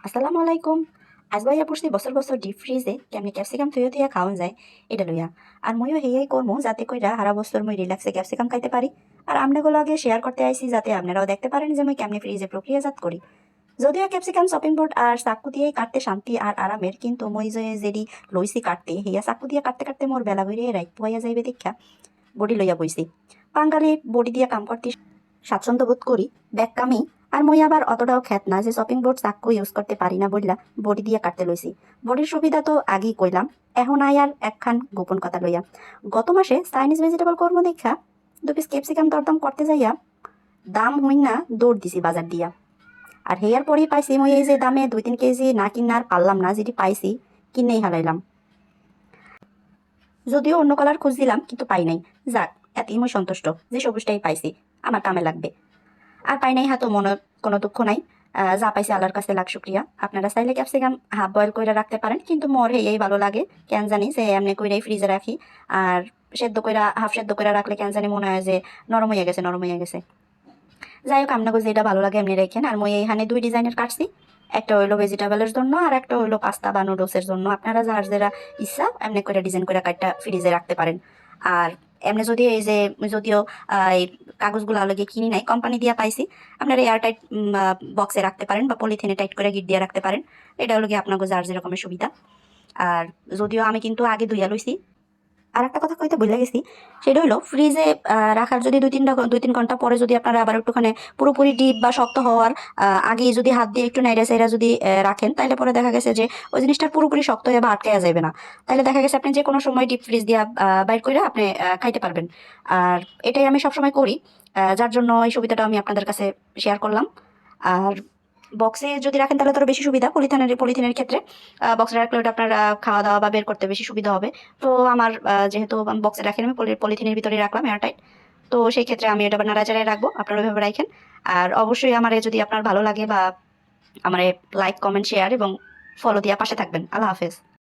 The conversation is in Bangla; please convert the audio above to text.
আসসালামু আলাইকুম। আজ বাইয়া পড়ছি বছর বছর ডিপ ফ্রিজে কেমনি ক্যাপসিকাম থুয়ে থুয়া খাওয়ান যায় এটা লইয়া। আর মইও হেয়াই করমু যাতে কইরা হারা বছর মই রিল্যাক্সে ক্যাপসিকাম খাইতে পারি। আর আমনেগুলো আগে শেয়ার করতে আইছি যাতে আপনারাও দেখতে পারেন যে মই কেমনি ফ্রিজে প্রক্রিয়াজাত করি। যদিও ক্যাপসিকাম শপিং বোর্ড আর চাকু দিয়েই কাটতে শান্তি আর আরামের, কিন্তু মই যে যেডি লইছি কাটতে হেয়া চাকু দিয়ে কাটতে কাটতে মোর বেলা বেরিয়ে রাইত পোয়া যাইবে দীক্ষা বডি লইয়া বইছি। বাঙালি বডি দিয়ে কাম করতে স্বাচ্ছন্দ্য বোধ করি ব্যাক কামি। আর মই আবার অতটাও খ্যাত না যে শপিং বোর্ড চাক্কু ইউজ করতে পারি না বললা বডি দিয়ে কাটতে লইছি। বডির সুবিধা তো আগেই কইলাম, এখন আই আর একখান গোপন কথা লইয়া। গত মাসে চাইনিজ ভেজিটেবল কর্ম দেখা 2 পিস ক্যাপসিকাম দরদাম করতে যাইয়া দাম হই না দৌড় দিছি বাজার দিয়া। আর হেয়ার পরেই পাইছি মই এই যে দামে 2-3 কেজি না কিনা আর পারলাম না, যেটি পাইছি কিনেই হালাইলাম। যদিও অন্য কালার খুঁজছিলাম কিন্তু পাই নাই। যাক, এতই মই সন্তুষ্ট যে সবুজটাই পাইছি, আমার কামে লাগবে। আর পাই নাই হাতো মনে কোনো দুঃখ নাই। যা পাইছে আল্লাহর কাছে লাখ শুক্রিয়া। আপনারা চাইলে ক্যাপসিকাম হাফ বয়েল করে রাখতে পারেন, কিন্তু মোর হেয়াই ভালো লাগে কেন জানি যে এমনি কইরাই ফ্রিজে রাখি। আর সেদ্ধ কইরা হাফ সেদ্ধ করে রাখলে কেন জানি মনে হয় যে নরম হয়ে গেছে নরম হয়ে গেছে। যাই হোক, আপনাকে যেটা ভালো লাগে এমনি রেখেন। আর মই এখানে 2 ডিজাইনের কাটছি, একটা হইলো ভেজিটেবলের জন্য আর একটা হইলো পাস্তা বা নুডলসের জন্য। আপনারা যার যেটা ইচ্ছা এমনি করে ডিজাইন করে কাটটা ফ্রিজে রাখতে পারেন। আর এমনি যদি এই যে যদিও এই কাগজগুলো আলোকে কিনি নাই, কোম্পানি দিয়া পাইছি, আপনারা এয়ার টাইট বক্সে রাখতে পারেন বা পলিথিনে টাইট করে গিট দিয়ে রাখতে পারেন। এটা হলো গিয়ে আপনাকে যার যেরকমের সুবিধা। আর যদিও আমি কিন্তু আগে ধুইয়া লইছি। আর একটা কথা কইতে ভুলে গেছি, সেটা হলো ফ্রিজে রাখার যদি 2-3 ঘন্টা পরে যদি আপনারা আবার একটুখানি পুরোপুরি ডিপ বা শক্ত হওয়ার আগেই যদি হাত দিয়ে একটু নাইড়া চাইড়া যদি রাখেন, তাহলে পরে দেখা গেছে যে ওই জিনিসটা পুরোপুরি শক্ত হয়ে বা আটকায়া যাবে না। তাহলে দেখা গেছে আপনি যে কোনো সময় ডিপ ফ্রিজ দিয়া বাইর করে আপনি খাইতে পারবেন। আর এটাই আমি সবসময় করি, যার জন্য এই সুবিধাটা আমি আপনাদের কাছে শেয়ার করলাম। আর বক্সে যদি রাখেন তাহলে তো আরো বেশি সুবিধা। পলিথিনের ক্ষেত্রে বক্সে রাখলে ওটা আপনার খাওয়া দাওয়া বা বের করতে বেশি সুবিধা হবে। তো আমার যেহেতু আমি বক্সে রাখি না, আমি পলিথিনের ভিতরে রাখলাম এয়ারটাইট। তো সেই ক্ষেত্রে আমি এটা নাড়াচাড়ায় রাখবো, আপনারা ওইভাবে রাখেন। আর অবশ্যই আমার যদি আপনার ভালো লাগে বা আমার লাইক কমেন্ট শেয়ার এবং ফলো দিয়ে পাশে থাকবেন। আল্লাহ হাফেজ।